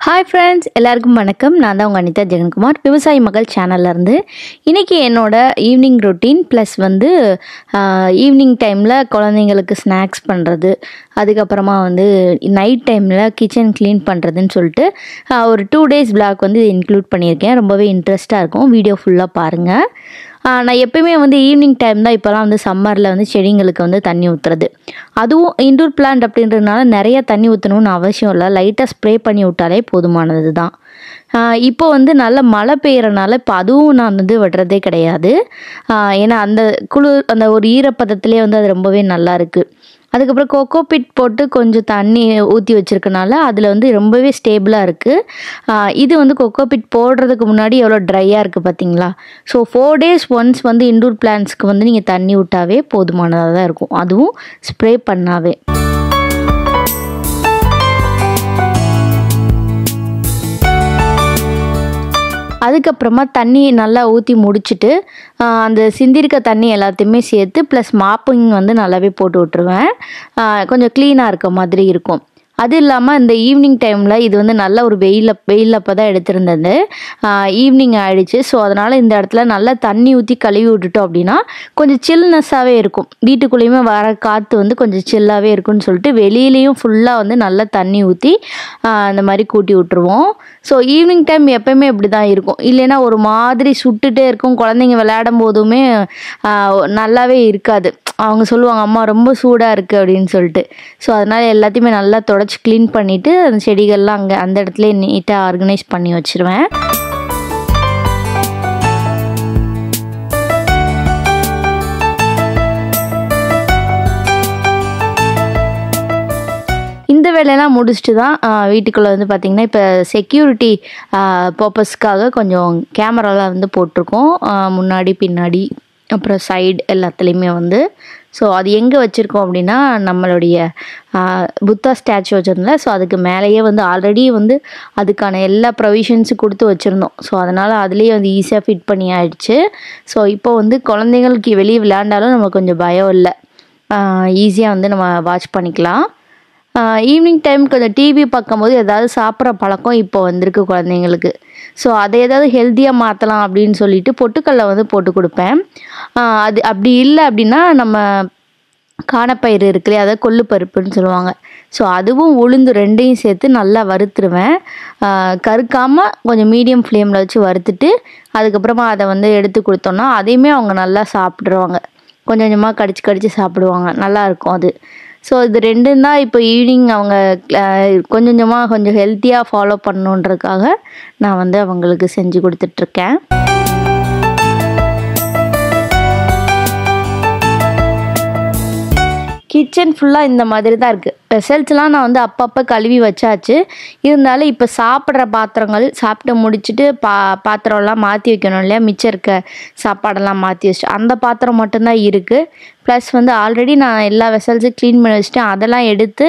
Hi friends, எல்லாருக்கும் வணக்கம். நான் தான் உங்கள் அனிதா ஜெகன்குமார், விவசாயி மகள் சேனல்லேருந்து. இன்றைக்கி என்னோடய ஈவினிங் ரொட்டீன் ப்ளஸ் ஈவினிங் டைமில் குழந்தைங்களுக்கு ஸ்நாக்ஸ் பண்ணுறது, அதுக்கப்புறமா நைட் டைமில் கிச்சன் க்ளீன் பண்ணுறதுன்னு சொல்லிட்டு ஒரு 2 days vlog இது இன்க்ளூட் பண்ணியிருக்கேன். ரொம்பவே இன்ட்ரெஸ்ட்டாக இருக்கும். வீடியோ ஃபுல்லாக பாருங்கள். நான் எப்போயுமே ஈவினிங் டைம் தான் இப்போலாம் சம்மரில் செடிங்களுக்கு தண்ணி ஊற்றுறது. அதுவும் இன்டோர் பிளான்ட் அப்படின்றதுனால நிறைய தண்ணி ஊற்றணும்னு அவசியம் இல்லை. லைட்டாக ஸ்ப்ரே பண்ணி விட்டாலே போதுமானது தான். இப்போ நல்ல மழை பெய்யறனால இப்போ அதுவும் நான் விடுறதே கிடையாது. ஏன்னா அந்த குளிர் அந்த ஒரு ஈரப்பதத்திலே அது ரொம்பவே நல்லா இருக்குது. அதுக்கப்புறம் கோகோ பிட் போட்டு கொஞ்சம் தண்ணி ஊற்றி வச்சுருக்கனால அதில் ரொம்பவே ஸ்டேபிளாக இருக்குது. இது கோகோ பிட் போடுறதுக்கு முன்னாடி எவ்வளோ ட்ரையாக இருக்குது பார்த்தீங்களா? ஸோ 4 days ஒன்ஸ் இன்டோர் பிளான்ட்ஸ்க்கு நீங்கள் தண்ணி விட்டாவே போதுமானதாக தான் இருக்கும். அதுவும் ஸ்ப்ரே பண்ணாவே. அதுக்கப்புறமா தண்ணி நல்லா ஊற்றி முடிச்சுட்டு அந்த சிந்திருக்க தண்ணி எல்லாத்தையுமே சேர்த்து ப்ளஸ் மாப்பிங் நல்லாவே போட்டு விட்ருவேன். கொஞ்சம் க்ளீனாக இருக்க மாதிரி இருக்கும். அது இல்லாமல் இந்த ஈவினிங் டைமில் இது நல்ல ஒரு வெயில் அப்போ தான் எடுத்திருந்தது. ஈவினிங் ஆகிடுச்சு. ஸோ அதனால் இந்த இடத்துல நல்லா தண்ணி ஊற்றி கழுவி விட்டுட்டோம் அப்படின்னா கொஞ்சம் சில்னஸ்ஸாகவே இருக்கும். வீட்டுக்குள்ளேயுமே வர காற்று கொஞ்சம் சில்லாகவே இருக்குன்னு சொல்லிட்டு வெளியிலையும் ஃபுல்லாக நல்லா தண்ணி ஊற்றி அந்த மாதிரி கூட்டி விட்டுருவோம். ஸோ ஈவினிங் டைம் எப்போயுமே இப்படி தான் இருக்கும். இல்லைன்னா ஒரு மாதிரி சுட்டுகிட்டே இருக்கும். குழந்தைங்க விளையாடும் போதுமே நல்லாவே இருக்காது. அவங்க சொல்லுவாங்க, அம்மா ரொம்ப சூடாக இருக்குது அப்படின்னு சொல்லிட்டு. ஸோ அதனால் எல்லாத்தையுமே நல்லா தொடச்சி க்ளீன் பண்ணிவிட்டு அந்த செடிகள்லாம் அங்கே அந்த இடத்துல நீட்டாக ஆர்கனைஸ் பண்ணி வச்சுருவேன். இந்த வேலையெல்லாம் முடிச்சுட்டு தான் வீட்டுக்குள்ளே பார்த்திங்கன்னா இப்போ செக்யூரிட்டி பர்பஸ்க்காக கொஞ்சம் கேமராலாம் போட்டிருக்கோம். முன்னாடி பின்னாடி அப்புறம் சைடு எல்லாத்துலேயுமே ஸோ அது எங்கே வச்சுருக்கோம் அப்படின்னா நம்மளுடைய புத்தா ஸ்டாச்சு வச்சுருந்தோம்ல. ஸோ அதுக்கு மேலேயே ஆல்ரெடி அதுக்கான எல்லா ப்ரொவிஷன்ஸும் கொடுத்து வச்சுருந்தோம். ஸோ அதனால் அதுலேயே ஈஸியாக ஃபிட் பண்ணி ஆயிடுச்சு. ஸோ இப்போ குழந்தைங்களுக்கு வெளியே விளையாண்டாலும் நமக்கு கொஞ்சம் பயம் இல்லை. ஈஸியாக நம்ம வாட்ச் பண்ணிக்கலாம். ஈவினிங் டைம் கொஞ்சம் டிவி பார்க்கும்போது ஏதாவது சாப்பிட்ற பழக்கம் இப்போ வந்திருக்கு குழந்தைங்களுக்கு. ஸோ அதை ஏதாவது ஹெல்த்தியாக மாற்றலாம் அப்படின்னு சொல்லிட்டு பொட்டுக்கல்லை போட்டு கொடுப்பேன். அது அப்படி இல்லை அப்படின்னா நம்ம காணப்பயிறு இருக்குல்லையே, அதை கொள்ளு பருப்புன்னு சொல்லுவாங்க. ஸோ அதுவும் உளுந்து ரெண்டையும் சேர்த்து நல்லா வறுத்துருவேன். கருக்காமல் கொஞ்சம் மீடியம் ஃப்ளேமில் வச்சு வறுத்துட்டு அதுக்கப்புறமா அதை எடுத்து கொடுத்தோன்னா அதையுமே அவங்க நல்லா சாப்பிட்ருவாங்க. கொஞ்சம் கொஞ்சமாக கடிச்சு சாப்பிடுவாங்க. நல்லாயிருக்கும் அது. ஸோ இது ரெண்டும் தான் இப்போ ஈவினிங் அவங்க கொஞ்சம் ஹெல்த்தியாக ஃபாலோ பண்ணணுன்றதுக்காக நான் அவங்களுக்கு செஞ்சு கொடுத்துட்ருக்கேன். கிச்சன் ஃபுல்லாக இந்த மாதிரி தான் இருக்குது. வெசல்ஸ்லாம் நான் அப்பப்போ கழுவி வச்சாச்சு. இருந்தாலும் இப்போ சாப்பிட்ற பாத்திரங்கள் சாப்பிட்டு முடிச்சுட்டு பாத்திரம்லாம் மாற்றி வைக்கணும் இல்லையா? மிச்சம் இருக்க சாப்பாடெல்லாம் மாற்றி வச்சுட்டு அந்த பாத்திரம் மட்டும்தான் இருக்குது. ப்ளஸ் ஆல்ரெடி நான் எல்லா வெசல்ஸும் க்ளீன் பண்ணி வச்சுட்டேன். அதெல்லாம் எடுத்து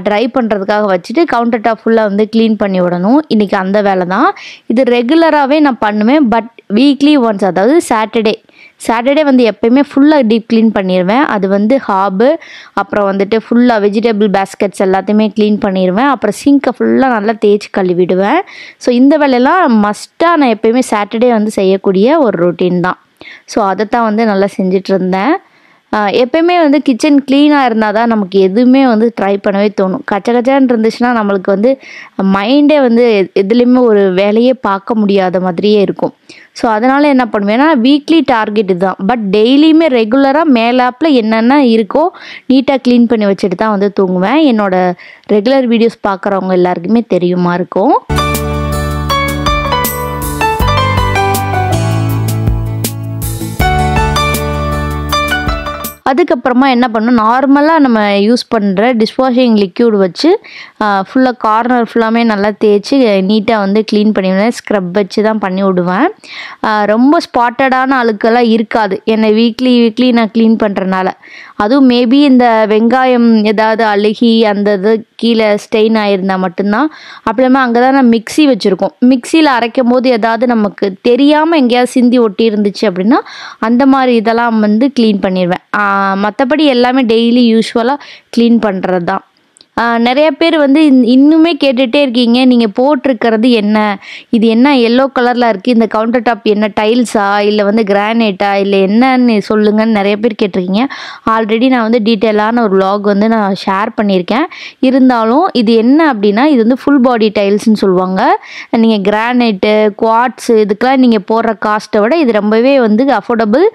ட்ரை பண்ணுறதுக்காக வச்சுட்டு கவுண்டர் டாப் ஃபுல்லாக க்ளீன் பண்ணி விடணும். இன்றைக்கி அந்த வேலை தான். இது ரெகுலராகவே நான் பண்ணுவேன். பட் வீக்லி ஒன்ஸ், அதாவது சாட்டர்டே எப்போயுமே ஃபுல்லாக டீப் க்ளீன் பண்ணிடுவேன். அது ஹாபு, அப்புறம் ஃபுல்லாக வெஜிடபிள் பேஸ்கெட்ஸ் எல்லாத்தையுமே க்ளீன் பண்ணிடுவேன். அப்புறம் சிங்கை ஃபுல்லாக நல்லா தேய்ச்சி கழுவிடுவேன். ஸோ இந்த வேலையெல்லாம் மஸ்ட்டாக நான் எப்போயுமே சாட்டர்டே செய்யக்கூடிய ஒரு ரொட்டீன் தான். ஸோ அதைத்தான் நல்லா செஞ்சிட்ருந்தேன். எப்போயுமே கிச்சன் க்ளீனாக இருந்தால் தான் நமக்கு எதுவுமே ட்ரை பண்ணவே தோணும். கச்சன்னு இருந்துச்சுன்னா நம்மளுக்கு மைண்டே எதுலேயுமே ஒரு வேலையே பார்க்க முடியாத மாதிரியே இருக்கும். ஸோ அதனால் என்ன பண்ணுவேன்னா வீக்லி டார்கெட் இதுதான். பட் டெய்லியுமே ரெகுலராக மேலாப்பில் என்னென்ன இருக்கோ நீட்டாக க்ளீன் பண்ணி வச்சுட்டு தான் தூங்குவேன். என்னோடய ரெகுலர் வீடியோஸ் பார்க்குறவங்க எல்லாருக்குமே தெரியுமா இருக்கும். அதுக்கப்புறமா என்ன பண்ணணும், நார்மலாக நம்ம யூஸ் பண்ணுற டிஷ்வாஷிங் லிக்யூட் வச்சு ஃபுல்லாக கார்னர் ஃபுல்லாமே நல்லா தேய்ச்சி நீட்டாக க்ளீன் பண்ணிவிடுவேன். ஸ்க்ரப் வச்சு தான் பண்ணி விடுவேன். ரொம்ப ஸ்பாட்டடான அழுக்கெல்லாம் இருக்காது. என்னை வீக்லி நான் க்ளீன் பண்ணுறனால. அதுவும் மேபி இந்த வெங்காயம் ஏதாவது அழுகி அந்த இது கீழே ஸ்டெயின் ஆகிருந்தால் மட்டும்தான். அப்படியுமே அங்கே தான் நான் மிக்ஸி வச்சுருக்கோம். மிக்சியில் அரைக்கும் போது ஏதாவது நமக்கு தெரியாமல் எங்கேயாவது சிந்தி ஒட்டி இருந்துச்சு அப்படின்னா அந்த மாதிரி இதெல்லாம் க்ளீன் பண்ணிடுவேன். மற்றபடி எல்லாமே டெய்லி யூஸ்வலாக க்ளீன் பண்ணுறது தான். நிறைய பேர் வந்து இன்னுமே கேட்டுகிட்டே இருக்கீங்க, நீங்கள் போட்டிருக்கிறது என்ன, இது என்ன எல்லோ கலரில் இருக்குது, இந்த கவுண்டர் டாப் என்ன டைல்ஸா இல்லை வந்து கிரானைட்டா இல்லை என்னன்னு சொல்லுங்கன்னு நிறைய பேர் கேட்டிருக்கீங்க. ஆல்ரெடி நான் வந்து டீட்டெயிலான ஒரு vlog வந்து நான் ஷேர் பண்ணியிருக்கேன். இருந்தாலும் இது என்ன அப்படின்னா, இது வந்து ஃபுல் பாடி டைல்ஸ்ன்னு சொல்லுவாங்க. நீங்கள் கிரானைட்டு குவார்ட்ஸு இதுக்கெலாம் நீங்கள் போடுற காஸ்ட்டை விட இது ரொம்பவே வந்து அஃபோர்டபுள்,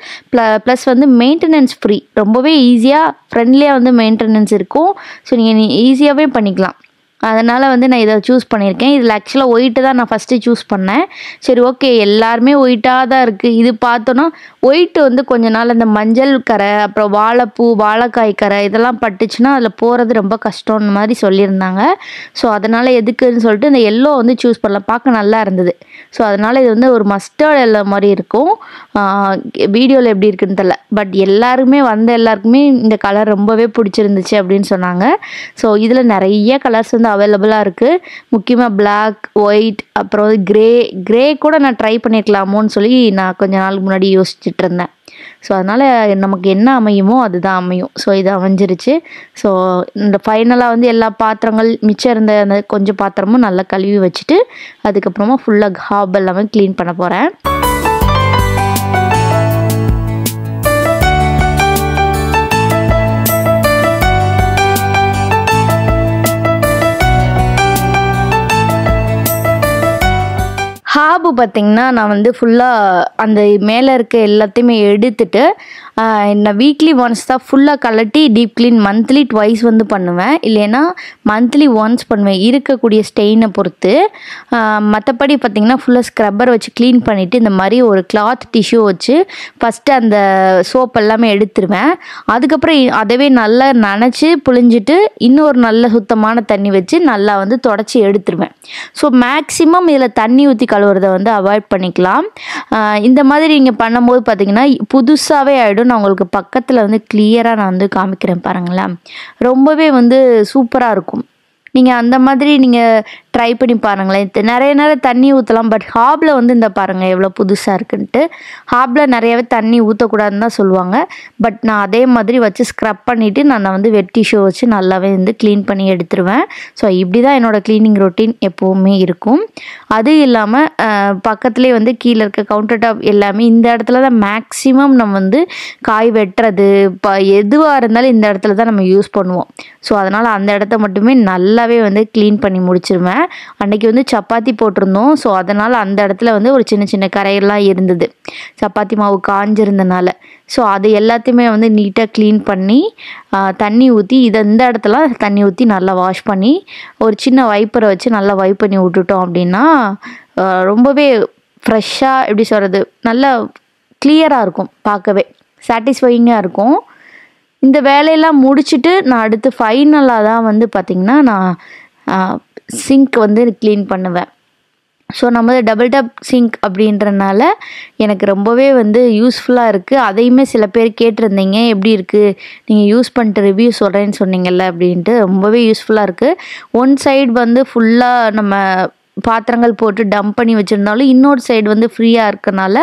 ப்ளஸ் வந்து மெயின்டெனன்ஸ் ஃப்ரீ, ரொம்பவே ஈஸியாக ஃப்ரெண்ட்லியாக வந்து மெயின்டெனன்ஸ் இருக்கும். ஸோ நீங்கள் ஈஸியாகவே பண்ணிக்கலாம். அதனால் வந்து நான் இதை சூஸ் பண்ணியிருக்கேன். இதில் ஆக்சுவலாக ஒயிட்டு தான் நான் ஃபஸ்ட்டு சூஸ் பண்ணேன். சரி ஓகே, எல்லாருமே ஒயிட்டாக தான் இருக்குது. இது பார்த்தோன்னா ஒயிட்டு வந்து கொஞ்ச நாள் அந்த மஞ்சள் கரை, அப்புறம் வாழைப்பூ வாழைக்காய் கரை இதெல்லாம் பட்டுச்சுன்னா அதில் போகிறது ரொம்ப கஷ்டம்னு மாதிரி சொல்லியிருந்தாங்க. ஸோ அதனால் எதுக்குன்னு சொல்லிட்டு இந்த எல்லோ வந்து சூஸ் பண்ணலாம், பார்க்க நல்லா இருந்தது. ஸோ அதனால் இது வந்து ஒரு மஸ்டர்ட் எல்லோ மாதிரி இருக்கும். வீடியோவில் எப்படி இருக்குன்னு தெரியல, பட் எல்லாருக்குமே இந்த கலர் ரொம்பவே பிடிச்சிருந்துச்சு அப்படின்னு சொன்னாங்க. ஸோ இதில் நிறைய கலர்ஸ் வந்து அவைலபிளாக இருக்குது. முக்கியமாக பிளாக், ஒயிட், அப்புறம் கிரே கூட நான் ட்ரை பண்ணியிருக்கலாமோன்னு சொல்லி நான் கொஞ்ச நாளுக்கு முன்னாடி யோசிச்சுட்டு இருந்தேன். ஸோ அதனால் நமக்கு என்ன அமையுமோ அதுதான் அமையும். ஸோ இது அமைஞ்சிருச்சு. ஸோ இந்த ஃபைனலாக வந்து எல்லா பாத்திரங்கள் மிச்சம் இருந்த அந்த கொஞ்சம் பாத்திரமும் நல்லா கழுவி வச்சுட்டு அதுக்கப்புறமா ஃபுல்லாக ஹாப் எல்லாமே க்ளீன் பண்ண போகிறேன். ஹாபு பார்த்திங்கன்னா நான் வந்து ஃபுல்லாக அந்த மேலே இருக்க எல்லாத்தையுமே எடுத்துட்டு நான் வீக்லி ஒன்ஸ் தான் ஃபுல்லாக கலட்டி டீப் க்ளீன் மந்த்லி ட்வைஸ் வந்து பண்ணுவேன், இல்லைன்னா மந்த்லி ஒன்ஸ் பண்ணுவேன் இருக்கக்கூடிய ஸ்டெயினை பொறுத்து. மற்றபடி பார்த்திங்கன்னா ஃபுல்லாக ஸ்க்ரப்பர் வச்சு க்ளீன் பண்ணிவிட்டு இந்த மாதிரி ஒரு கிளாத் டிஷ்யூ வச்சு ஃபஸ்ட்டு அந்த சோப் எல்லாமே எடுத்துருவேன். அதுக்கப்புறம் அதவே நல்லா நனைச்சி புழிஞ்சிட்டு இன்னொரு நல்ல சுத்தமான தண்ணி வச்சு நல்லா வந்து தொடச்சி எடுத்துருவேன். ஸோ மேக்ஸிமம் இதில் தண்ணி ஊற்றி கழுவுறதை வந்து அவாய்ட் பண்ணிக்கலாம். இந்த மாதிரி நீங்கள் பண்ணும்போது பார்த்திங்கன்னா புதுசாகவே ஆகிடும். நான் உங்களுக்கு பக்கத்தில் வந்து கிளியராக நான் வந்து காமிக்கிறேன் பாருங்களேன், ரொம்பவே வந்து சூப்பராக இருக்கும். நீங்கள் அந்த மாதிரி நீங்கள் ட்ரை பண்ணி பாருங்களேன். நிறைய நேரம் தண்ணி ஊற்றலாம், பட் ஹாபில் வந்து இந்த பாருங்கள் எவ்வளோ புதுசாக இருக்குன்ட்டு. ஹாபில் நிறையவே தண்ணி ஊற்றக்கூடாதுன்னு தான் சொல்லுவாங்க, பட் நான் அதே மாதிரி வச்சு ஸ்க்ரப் பண்ணிவிட்டு நான் வந்து வெட் டிஷ்யூ வச்சு நல்லாவே வந்து க்ளீன் பண்ணி எடுத்துருவேன். ஸோ இப்படி தான் என்னோடய க்ளீனிங் ரொட்டீன் எப்போவுமே இருக்கும். அது இல்லாமல் பக்கத்துலேயே வந்து கீழே இருக்க கவுண்டர் டாப் எல்லாமே இந்த இடத்துல தான் மேக்ஸிமம் நம்ம வந்து காய் வெட்டுறது எதுவாக இருந்தாலும் இந்த இடத்துல தான் நம்ம யூஸ் பண்ணுவோம். ஸோ அதனால் அந்த இடத்த மட்டுமே நல்லாவே வந்து க்ளீன் பண்ணி முடிச்சிருவேன். அன்றைக்கி வந்து சப்பாத்தி போட்டிருந்தோம், ஸோ அதனால் அந்த இடத்துல வந்து ஒரு சின்ன சின்ன கரையெல்லாம் இருந்தது சப்பாத்தி மாவு காஞ்சிருந்தனால. ஸோ அது எல்லாத்தையுமே வந்து நீட்டாக க்ளீன் பண்ணி தண்ணி ஊற்றி இந்த இடத்துல தண்ணி ஊற்றி நல்லா வாஷ் பண்ணி ஒரு சின்ன வைப்பரை வச்சு நல்லா வைப் பண்ணி விட்டுட்டோம் அப்படின்னா ரொம்பவே ஃப்ரெஷ்ஷாக எப்படி சொல்கிறது நல்லா கிளியராக இருக்கும், பார்க்கவே சாட்டிஸ்ஃபையிங்காக இருக்கும். இந்த வேலையெல்லாம் முடிச்சுட்டு நான் அடுத்து ஃபைனலாக தான் வந்து பார்த்திங்கன்னா நான் சிங்க் வந்து க்ளீன் பண்ணுவேன். ஸோ நம்ம டபுள் டாப் சிங்க் அப்படின்றனால எனக்கு ரொம்பவே வந்து யூஸ்ஃபுல்லாக இருக்குது. அதையுமே சில பேர் கேட்டிருந்தீங்க, எப்படி இருக்குது நீங்கள் யூஸ் பண்ணிட்டு ரிவ்யூ சொல்கிறேன்னு சொன்னீங்கல்ல அப்படின்ட்டு. ரொம்பவே யூஸ்ஃபுல்லாக இருக்குது. ஒன் சைடு வந்து ஃபுல்லாக நம்ம பாத்திரங்கள் போட்டு டம்ப் பண்ணி வச்சுருந்தாலும் இன்னொரு சைடு வந்து ஃப்ரீயாக இருக்கனால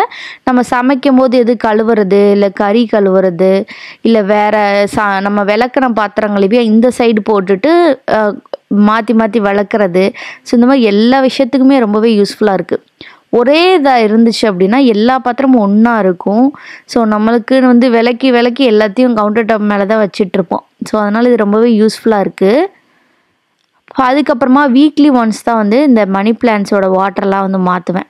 நம்ம சமைக்கும் போது எது கழுவுறது இல்லை கறி கழுவுறது இல்லை வேறு நம்ம விளக்குன பாத்திரங்களையே இந்த சைடு போட்டுட்டு மாற்றி விளக்குறது. ஸோ இந்த மாதிரி எல்லா விஷயத்துக்குமே ரொம்பவே யூஸ்ஃபுல்லாக இருக்குது. ஒரே இதாக இருந்துச்சு அப்படின்னா எல்லா பாத்திரமும் ஒன்றா இருக்கும். ஸோ நம்மளுக்கு வந்து விளக்கி எல்லாத்தையும் கவுண்டர் டாப் மேலே தான் வச்சிட்ருப்போம். ஸோ அதனால் இது ரொம்பவே யூஸ்ஃபுல்லாக இருக்குது. அதுக்கப்புறமா வீக்லி ஒன்ஸ் தான் வந்து இந்த மணி பிளான்ட்ஸோட வாட்டர்லாம் வந்து மாற்றுவேன்.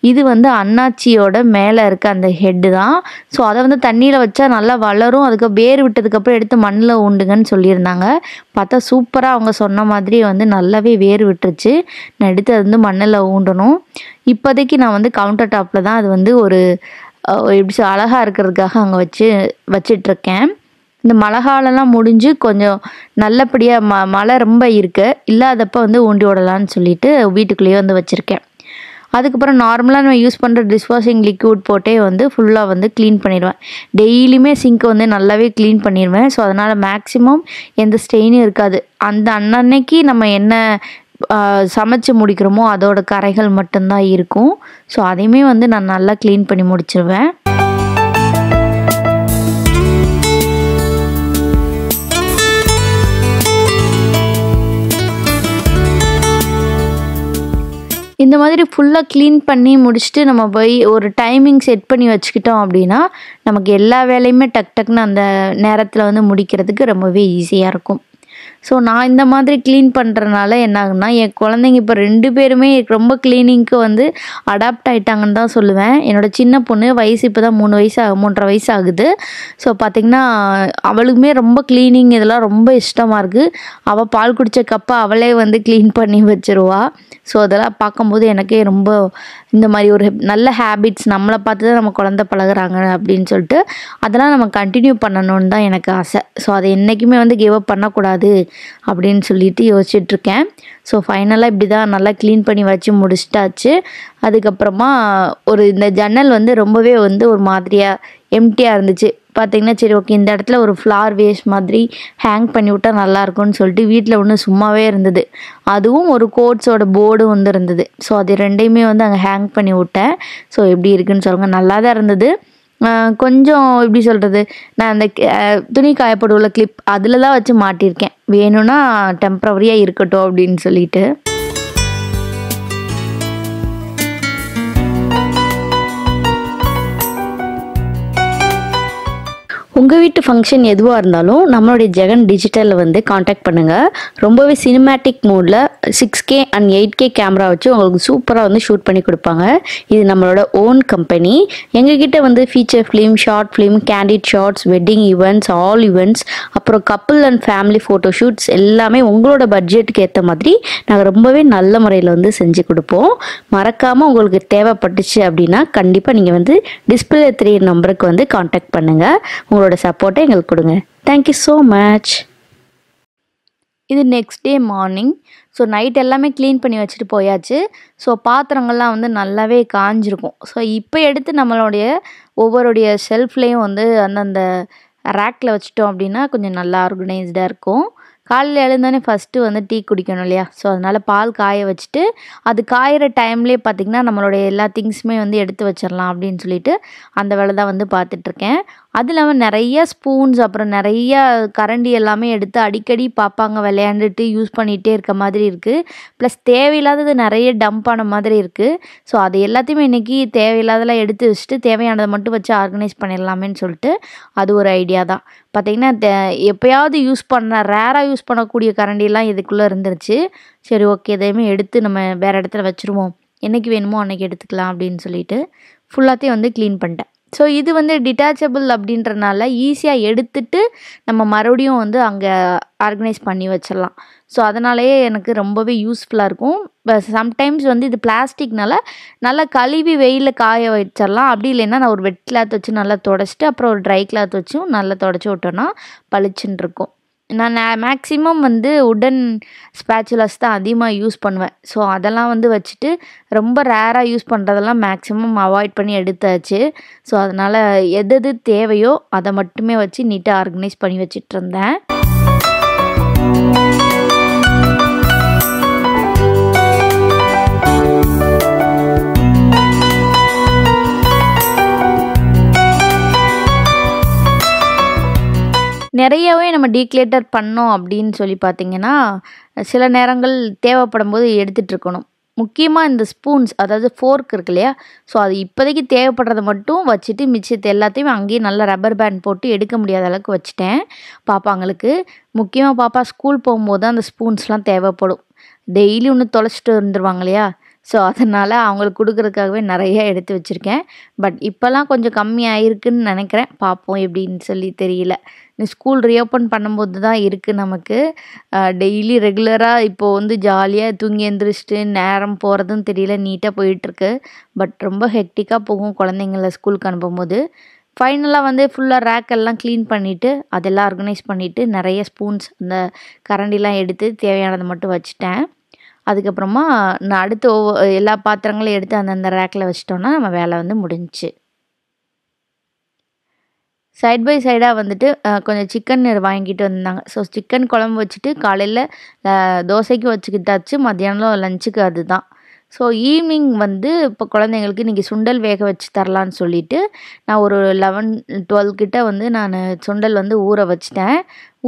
இது வந்து அன்னாச்சியோட மேலே இருக்க அந்த ஹெட்டு தான். ஸோ அதை வந்து தண்ணியில் வச்சா நல்லா வளரும், அதுக்கு வேர் விட்டதுக்கப்புறம் எடுத்து மண்ணில் ஊண்டுங்கன்னு சொல்லியிருந்தாங்க. பார்த்தா சூப்பராக அவங்க சொன்ன மாதிரி வந்து நல்லாவே வேர் விட்டுருச்சு. நான் எடுத்து அது வந்து மண்ணில் ஊண்டணும். இப்போதைக்கு நான் வந்து கவுண்டர் டாப்பில் தான் அது வந்து ஒரு எப்படி அழகாக இருக்கிறதுக்காக அங்கே வச்சிட்ருக்கேன். இந்த மழை காலம்லாம் முடிஞ்சு கொஞ்சம் நல்லபடியாக மழை ரொம்ப இல்லாதப்போ வந்து ஊண்டி விடலான்னு சொல்லிட்டு வீட்டுக்குள்ளேயே வந்து வச்சுருக்கேன். அதுக்கப்புறம் நார்மலாக நம்ம யூஸ் பண்ணுற டிஷ்வாஷிங் லிக்விட் போட்டே வந்து ஃபுல்லாக வந்து க்ளீன் பண்ணிடுவேன். டெய்லியுமே சிங்க்கை வந்து நல்லாவே க்ளீன் பண்ணிடுவேன். ஸோ அதனால் மேக்ஸிமம் எந்த ஸ்டெயினும் இருக்காது. அந்த அன்னன்னைக்கு நம்ம என்ன சமைச்சு முடிக்கிறோமோ அதோட கரைகள் மட்டும்தான் இருக்கும். ஸோ அதையுமே வந்து நான் நல்லா க்ளீன் பண்ணி முடிச்சிருவேன். இந்த மாதிரி ஃபுல்லாக க்ளீன் பண்ணி முடிச்சுட்டு நம்ம போய் ஒரு டைமிங் செட் பண்ணி வச்சுக்கிட்டோம் அப்படின்னா நமக்கு எல்லா வேலையுமே டக் டக்குன்னு அந்த நேரத்தில் வந்து முடிக்கிறதுக்கு ரொம்பவே ஈஸியாக இருக்கும். ஸோ நான் இந்த மாதிரி க்ளீன் பண்ணுறனால என்ன ஆகுன்னா, என் குழந்தைங்க இப்போ 2 பேருமே ரொம்ப க்ளீனிங்க்கு வந்து அடாப்ட் ஆகிட்டாங்கன்னு தான் சொல்லுவேன். என்னோடய சின்ன பொண்ணு வயசு இப்போ தான் 3.5 வயசு ஆகுது. ஸோ பார்த்திங்கன்னா அவளுக்குமே ரொம்ப க்ளீனிங் இதெல்லாம் ரொம்ப இஷ்டமாக இருக்குது. அவள் பால் குடித்த கப்பை அவளே வந்து க்ளீன் பண்ணி வச்சுருவா. ஸோ அதெல்லாம் பார்க்கும்போது எனக்கே ரொம்ப இந்த மாதிரி ஒரு நல்ல ஹேபிட்ஸ் நம்மளை பார்த்து தான் நம்ம குழந்தை பழகுறாங்க அப்படின்னு சொல்லிட்டு அதெல்லாம் நம்ம கண்டினியூ பண்ணணும்னு தான் எனக்கு ஆசை. ஸோ அதை என்றைக்குமே வந்து கிவ் அப் பண்ணக்கூடாது அப்படின்னு சொல்லிட்டு யோசிச்சுட்ருக்கேன். ஸோ ஃபைனலாக இப்படி தான் நல்லா க்ளீன் பண்ணி வச்சு முடிச்சிட்டாச்சு. அதுக்கப்புறமா இந்த ஜன்னல் வந்து ரொம்பவே வந்து ஒரு மாதிரியாக எம்டியாக இருந்துச்சு. பார்த்திங்கன்னா சரி ஓகே இந்த இடத்துல ஒரு ஃப்ளார் வேஸ்ட் மாதிரி ஹேங் பண்ணி விட்டால் நல்லாயிருக்கும்னு சொல்லிட்டு வீட்டில் ஒன்று சும்மாவே இருந்தது. அதுவும் ஒரு கோட்ஸோட போர்டும் வந்து இருந்தது. ஸோ அது 2யுமே வந்து அங்கே ஹேங் பண்ணி விட்டேன். ஸோ எப்படி இருக்குன்னு சொல்லுங்கள். நல்லா தான் இருந்தது. கொஞ்சம் எப்படி சொல்கிறது, நான் அந்த துணி காயப்போட உள்ள கிளிப் அதில் தான் வச்சு மாட்டியிருக்கேன். வேணும்னா டெம்ப்ரவரியாக இருக்கட்டும் அப்படின்னு சொல்லிட்டு. உங்கள் வீட்டு ஃபங்க்ஷன் எதுவாக இருந்தாலும் நம்மளுடைய ஜெகன் டிஜிட்டலில் வந்து காண்டாக்ட் பண்ணுங்கள். ரொம்பவே சினிமேட்டிக் மோடில் 6K and 8K கேமரா வச்சு உங்களுக்கு சூப்பராக வந்து ஷூட் பண்ணி கொடுப்பாங்க. இது நம்மளோட ஓன் கம்பெனி. எங்ககிட்ட வந்து feature film, short film, candid shorts, wedding events, all events, அப்புறம் couple and family photo shoots எல்லாமே உங்களோட பட்ஜெட்டுக்கு ஏற்ற மாதிரி நாங்கள் ரொம்பவே நல்ல முறையில் வந்து செஞ்சு கொடுப்போம். மறக்காமல் உங்களுக்கு தேவைப்பட்டுச்சு அப்படின்னா கண்டிப்பாக நீங்கள் வந்து டிஸ்பிளே 3 நம்பருக்கு வந்து காண்டாக்ட் பண்ணுங்கள். உங்களோட சப்போர்ட்டை எங்களுக்கு கொடுங்க. Thank you so much. இது next day morning. So night எல்லாமே க்ளீன் பண்ணி வச்சுட்டு போயாச்சு. ஸோ பாத்திரங்கள்லாம் வந்து நல்லாவே காஞ்சிருக்கும். ஸோ இப்போ எடுத்து நம்மளுடைய ஒவ்வொருடைய ஷெல்ஃப்லேயும் வந்து அந்தந்த ரேக்கில் வச்சுட்டோம் அப்படின்னா கொஞ்சம் நல்லா ஆர்கனைஸ்டாக இருக்கும். காலையில் எழுந்தோடனே ஃபஸ்ட்டு வந்து டீ குடிக்கணும் இல்லையா? ஸோ அதனால் பால் காய வச்சுட்டு அது காயிற டைம்லேயே பார்த்திங்கன்னா நம்மளுடைய எல்லா திங்ஸுமே வந்து எடுத்து வச்சிடலாம் அப்படின்னு சொல்லிட்டு அந்த வேலை தான் வந்து பார்த்துட்ருக்கேன். அது இல்லாமல் நிறைய ஸ்பூன்ஸ் அப்புறம் நிறைய கரண்டி எல்லாமே எடுத்து அடிக்கடி பார்ப்பாங்க, விளையாண்டுட்டு யூஸ் பண்ணிகிட்டே இருக்க மாதிரி இருக்குது. ப்ளஸ் தேவையில்லாதது நிறைய டம்ப் ஆன மாதிரி இருக்குது. ஸோ அது எல்லாத்தையுமே இன்றைக்கி தேவையில்லாதெல்லாம் எடுத்து வச்சுட்டு தேவையானதை மட்டும் வச்சு ஆர்கனைஸ் பண்ணிடலாமேன்னு சொல்லிட்டு அது ஒரு ஐடியா தான். பார்த்திங்கன்னா எப்போயாவது யூஸ் ரேராக யூஸ் பண்ணக்கூடிய கரண்டிலாம் இதுக்குள்ளே இருந்துருச்சு. சரி ஓகே இதையுமே எடுத்து நம்ம வேறு இடத்துல வச்சுருவோம், என்றைக்கு வேணுமோ அன்றைக்கி எடுத்துக்கலாம் அப்படின்னு சொல்லிட்டு ஃபுல்லாத்தையும் வந்து க்ளீன் பண்ணிட்டேன். ஸோ இது வந்து டிட்டாச்சபிள் அப்படின்றனால ஈஸியாக எடுத்துட்டு நம்ம மறுபடியும் வந்து அங்கே ஆர்கனைஸ் பண்ணி வச்சிடலாம். ஸோ அதனாலேயே எனக்கு ரொம்பவே யூஸ்ஃபுல்லாக இருக்கும். சம்டைம்ஸ் வந்து இது பிளாஸ்டிக்னால நல்லா கழுவி வெயிலில் காய வச்சிடலாம். அப்படி இல்லைன்னா நான் ஒரு வெட் கிளாத் வச்சு நல்லா துடைச்சிட்டு அப்புறம் ஒரு ட்ரை கிளாத் வச்சும் நல்லா துடைச்சி விட்டோன்னா பளிச்சுன்னு இருக்கும். நான் மேக்ஸிமம் வந்து உடன் ஸ்பேச்சுலாஸ் தான் அதிகமாக யூஸ் பண்ணுவேன். ஸோ அதெல்லாம் வந்து வச்சுட்டு ரொம்ப ரேராக யூஸ் பண்ணுறதெல்லாம் மேக்ஸிமம் அவாய்ட் பண்ணி எடுத்தாச்சு. ஸோ அதனால் எது தேவையோ அதை மட்டுமே வச்சு நீட்டாக ஆர்கனைஸ் பண்ணி வச்சிட்டு இருந்தேன். நிறையவே நம்ம டீக்ளேட்டர் பண்ணோம் அப்படின்னு சொல்லி பார்த்திங்கன்னா சில நேரங்கள் தேவைப்படும் போது எடுத்துகிட்டு இருக்கணும். முக்கியமாக இந்த ஸ்பூன்ஸ் அதாவது ஃபோர்க் இருக்கு இல்லையா? ஸோ அது இப்போதைக்கு தேவைப்படுறத மட்டும் வச்சுட்டு மிச்சத்தை எல்லாத்தையுமே அங்கேயே நல்லா ரப்பர் பேண்ட் போட்டு எடுக்க முடியாத அளவுக்கு வச்சுட்டேன் பாப்பாங்களுக்கு. முக்கியமாக பாப்பா ஸ்கூல் போகும்போது தான் அந்த ஸ்பூன்ஸ்லாம் தேவைப்படும். டெய்லி ஒன்று தொலைச்சிட்டு வந்துடுவாங்க இல்லையா? ஸோ அதனால் அவங்களுக்கு கொடுக்குறதுக்காகவே நிறைய எடுத்து வச்சுருக்கேன். பட் இப்போல்லாம் கொஞ்சம் கம்மி ஆகிருக்குன்னு நினைக்கிறேன். பார்ப்போம் எப்படின்னு சொல்லி தெரியல. நீ ஸ்கூல் ரீஓப்பன் பண்ணும்போது தான் இருக்குது நமக்கு. டெய்லி ரெகுலராக இப்போது வந்து ஜாலியாக தூங்கி எழுந்திரிச்சிட்டு நேரம் போகிறதும் தெரியல, நீட்டாக போயிட்டுருக்கு. பட் ரொம்ப ஹெக்டிக்காக போகும் குழந்தைங்கள ஸ்கூலுக்கு அனுப்பும்போது. ஃபைனலாக வந்து ஃபுல்லாக ரேக் எல்லாம் க்ளீன் பண்ணிவிட்டு அதெல்லாம் ஆர்கனைஸ் பண்ணிவிட்டு நிறைய ஸ்பூன்ஸ் அந்த கரண்டிலாம் எடுத்து தேவையானதை மட்டும் வச்சுட்டேன். அதுக்கப்புறமா நான் அடுத்து எல்லா பாத்திரங்களையும் எடுத்து அந்தந்த ரேக்கில் வச்சிட்டோன்னா நம்ம வேலை வந்து முடிஞ்சிச்சு. சைட் பை சைடாக வந்துட்டு கொஞ்சம் சிக்கன் வாங்கிட்டு வந்தாங்க. ஸோ சிக்கன் குழம்பு வச்சுட்டு காலையில் தோசைக்கு வச்சுக்கிட்டாச்சு, மத்தியானம் லஞ்சுக்கு அதுதான். ஸோ ஈவினிங் வந்து இப்போ குழந்தைங்களுக்கு இன்றைக்கி சுண்டல் வேக வச்சு தரலான்னு சொல்லிவிட்டு நான் ஒரு 11-12 கிட்ட வந்து நான் சுண்டல் வந்து ஊற வச்சிட்டேன்.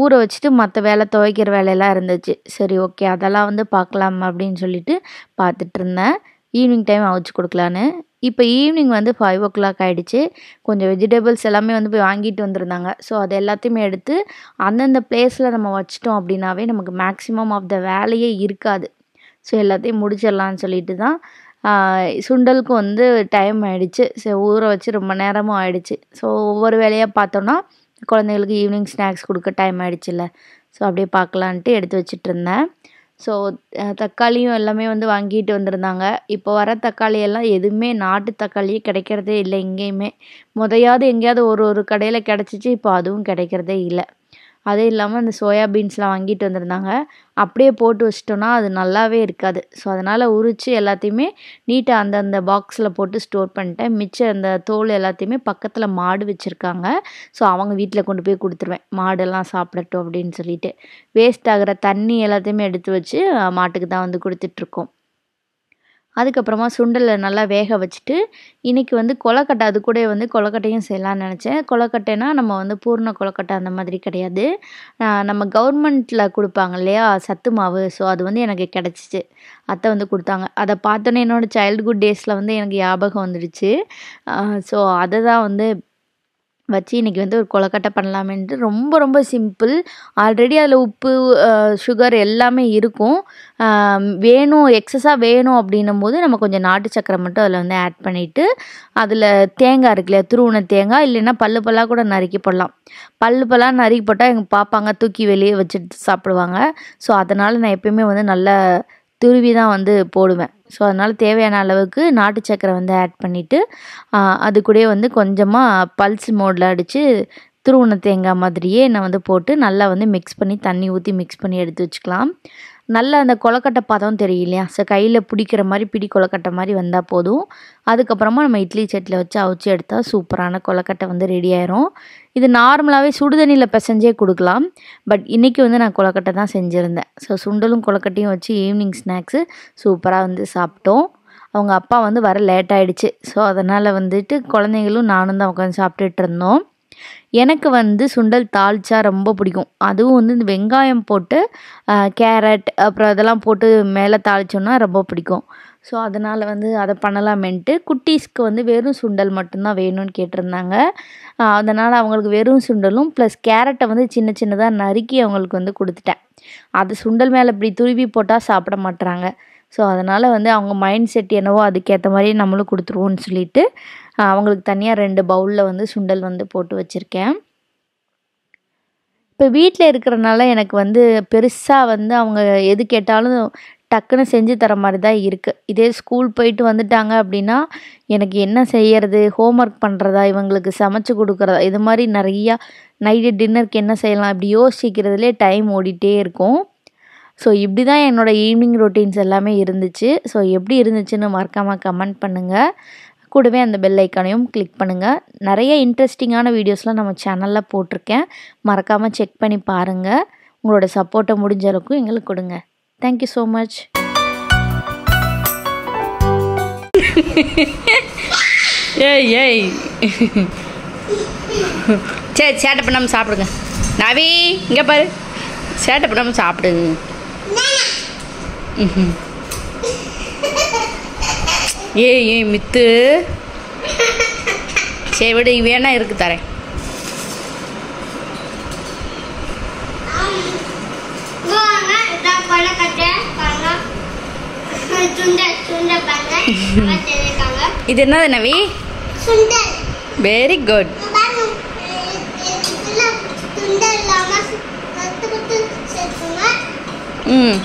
ஊற வச்சுட்டு மற்ற வேலை துவைக்கிற வேலையெல்லாம் இருந்துச்சு. சரி ஓகே அதெல்லாம் வந்து பார்க்கலாம் அப்படின்னு சொல்லிட்டு பார்த்துட்டு இருந்தேன். ஈவினிங் டைம் அவிச்சு கொடுக்கலான்னு. இப்போ ஈவினிங் வந்து 5 o'clock ஆகிடுச்சு. கொஞ்சம் வெஜிடபிள்ஸ் எல்லாமே வந்து போய் வாங்கிட்டு வந்திருந்தாங்க. ஸோ அது எல்லாத்தையுமே எடுத்து அந்தந்த பிளேஸில் நம்ம வச்சிட்டோம் அப்படின்னாவே நமக்கு மேக்ஸிமம் ஆஃப் த வேலையே இருக்காது. ஸோ எல்லாத்தையும் முடிச்சிடலான்னு சொல்லிட்டு தான் சுண்டலுக்கு வந்து டைம் ஆகிடுச்சு. ஸோ ஊற வச்சு ரொம்ப நேரமும் ஆகிடுச்சு. ஸோ ஒவ்வொரு வேலையாக பார்த்தோன்னா குழந்தைங்களுக்கு ஈவினிங் ஸ்நாக்ஸ் கொடுக்க டைம் ஆகிடுச்சுல்ல. ஸோ அப்படியே பார்க்கலான்ட்டு எடுத்து வச்சிட்ருந்தேன். ஸோ தக்காளியும் எல்லாமே வந்து வாங்கிட்டு வந்திருந்தாங்க. இப்போ வர தக்காளி எல்லாம் எதுவுமே நாட்டு தக்காளியே கிடைக்கிறதே இல்லை எங்கேயுமே. முதையாவது எங்கேயாவது ஒரு கடையில் கிடச்சிச்சு, இப்போ அதுவும் கிடைக்கிறதே இல்லை. அதே இல்லாமல் அந்த சோயா பீன்ஸ்லாம் வாங்கிட்டு வந்திருந்தாங்க. அப்படியே போட்டு வச்சிட்டோன்னா அது நல்லாவே இருக்காது. ஸோ அதனால் உரித்து எல்லாத்தையுமே நீட்டாக அந்தந்த பாக்ஸில் போட்டு ஸ்டோர் பண்ணிட்டேன். மிச்சம் அந்த தோல் எல்லாத்தையுமே பக்கத்தில் மாடு வச்சுருக்காங்க. ஸோ அவங்க வீட்டில் கொண்டு போய் கொடுத்துருவேன், மாடெல்லாம் சாப்பிடட்டும் அப்படின்னு சொல்லிட்டு. வேஸ்ட் ஆகிற தண்ணி எல்லாத்தையுமே எடுத்து வச்சு மாட்டுக்கு தான் வந்து கொடுத்துட்ருக்கோம். அதுக்கப்புறமா சுண்டலை நல்லா வேக வச்சுட்டு இன்றைக்கி வந்து கொலக்கட்டை, அது கூட வந்து கொலக்கட்டையும் செய்யலான்னு நினச்சேன். கொலக்கட்டைனா நம்ம வந்து பூர்ண கொலக்கட்டை அந்த மாதிரி கிடையாது. நம்ம கவர்மெண்ட்டில் கொடுப்பாங்க இல்லையா சத்து மாவு. ஸோ அது வந்து எனக்கு கிடச்சிச்சு. அத்தை வந்து கொடுத்தாங்க. அதை பார்த்தோன்னே என்னோடய சைல்டுஹுட் டேஸில் வந்து எனக்கு ஞாபகம் வந்துடுச்சு. ஸோ அதை தான் வந்து வச்சு இன்றைக்கி வந்து ஒரு கொலக்கட்டை பண்ணலாமேன்ட்டு. ரொம்ப ரொம்ப சிம்பிள். ஆல்ரெடி அதில் உப்பு, சுகர் எல்லாமே இருக்கும். வேணும் எக்ஸஸாக வேணும் அப்படின்னும் போது நம்ம கொஞ்சம் நாட்டு சக்கரை மட்டும் அதில் வந்து ஆட் பண்ணிவிட்டு, அதில் தேங்காய் இருக்கு இல்லையா, துருவின தேங்காய், இல்லைன்னா பல்லாக கூட நறுக்கி போடலாம். பல்லாக நறுக்கி போட்டால் எங்கள் பாப்பாங்க தூக்கி வெளியே வச்சுட்டு சாப்பிடுவாங்க. ஸோ அதனால் நான் எப்பயுமே வந்து நல்லா துருவி தான் வந்து போடுவேன். ஸோ அதனால் தேவையான அளவுக்கு நாட்டு சக்கரை வந்து ஆட் பண்ணிவிட்டு அது கூட வந்து கொஞ்சமாக பல்ஸ் மோடில் அடித்து துருவின தேங்காய் மாதிரியே நான் வந்து போட்டு நல்லா வந்து மிக்ஸ் பண்ணி தண்ணி ஊற்றி மிக்ஸ் பண்ணி எடுத்து வச்சுக்கலாம். நல்லா அந்த கொலக்கட்டை பதம் தெரியும் இல்லையா, ஸோ கையில் பிடிக்கிற மாதிரி பிடி கொலக்கட்டை மாதிரி வந்தால் போதும். அதுக்கப்புறமா நம்ம இட்லி சட்டியில் வச்சு அவிச்சு எடுத்தால் சூப்பரான கொலக்கட்டை வந்து ரெடி ஆயிரும். இது நார்மலாகவே சுடுதண்ணியில் பிசைஞ்சே கொடுக்கலாம். பட் இன்றைக்கி வந்து நான் கொலக்கட்டை தான் செஞ்சுருந்தேன். ஸோ சுண்டலும் கொலக்கட்டையும் வச்சு ஈவினிங் ஸ்நாக்ஸு சூப்பராக வந்து சாப்பிட்டோம். அவங்க அப்பா வந்து வர லேட் ஆகிடுச்சு. ஸோ அதனால் வந்துட்டு குழந்தைங்களும் நானும் தான் உட்காந்து சாப்பிட்டுட்டு இருந்தோம். எனக்கு வந்து சுண்டல் தாளிச்சா ரொம்ப பிடிக்கும். அதுவும் வந்து இந்த வெங்காயம் போட்டு கேரட் அப்புறம் அதெல்லாம் போட்டு மேலே தாளித்தோன்னா ரொம்ப பிடிக்கும். ஸோ அதனால் வந்து அதை பண்ணலாமேன்ட்டு குட்டீஸ்க்கு வந்து வெறும் சுண்டல் மட்டும்தான் வேணும்னு கேட்டிருந்தாங்க. அதனால் அவங்களுக்கு வெறும் சுண்டலும் ப்ளஸ் கேரட்டை வந்து சின்ன சின்னதாக நறுக்கி அவங்களுக்கு வந்து கொடுத்துட்டேன். அது சுண்டல் மேலே இப்படி துருவி போட்டால் சாப்பிட மாட்டுறாங்க. ஸோ அதனால் வந்து அவங்க மைண்ட் செட் என்னவோ அதுக்கேற்ற மாதிரியே நம்மளும் கொடுத்துருவோன்னு சொல்லிட்டு அவங்களுக்கு தனியாக 2 பவுலில் வந்து சுண்டல் வந்து போட்டு வச்சுருக்கேன். இப்போ வீட்டில் இருக்கிறனால எனக்கு வந்து பெருசாக வந்து அவங்க எது கேட்டாலும் டக்குன்னு செஞ்சு தர மாதிரி தான் இருக்குது. இதே ஸ்கூல் போயிட்டு வந்துட்டாங்க அப்படின்னா எனக்கு என்ன செய்கிறது, ஹோம்ஒர்க் பண்ணுறதா, இவங்களுக்கு சமைச்சு கொடுக்குறதா, இது மாதிரி நிறையா நைட்டு டின்னருக்கு என்ன செய்யலாம் இப்படி யோசிக்கிறதுலே டைம் ஓடிட்டே இருக்கும். ஸோ இப்படி தான் என்னோடய ஈவினிங் ரொட்டீன்ஸ் எல்லாமே இருந்துச்சு. ஸோ எப்படி இருந்துச்சுன்னு மறக்காமல் கமெண்ட் பண்ணுங்கள். கூடவே அந்த பெல் ஐக்கானையும் கிளிக் பண்ணுங்கள். நிறைய இன்ட்ரெஸ்டிங்கான வீடியோஸ்லாம் நம்ம சேனலில் போட்டிருக்கேன். மறக்காமல் செக் பண்ணி பாருங்கள். உங்களோட சப்போர்ட்டை முடிஞ்ச அளவுக்கு எங்களுக்கு கொடுங்க. Thank you so much. ஏய் ஏய் சரி சேட்டை பண்ணாமல் சாப்பிடுங்க. நவி இங்கே பாரு, சேட்டை பண்ணாமல் சாப்பிடுங்க. ஏய் ஏய் மித்து, சரி விடு, வேணா இருக்கு தரேன். இது என்னது நவி? Very good. ம்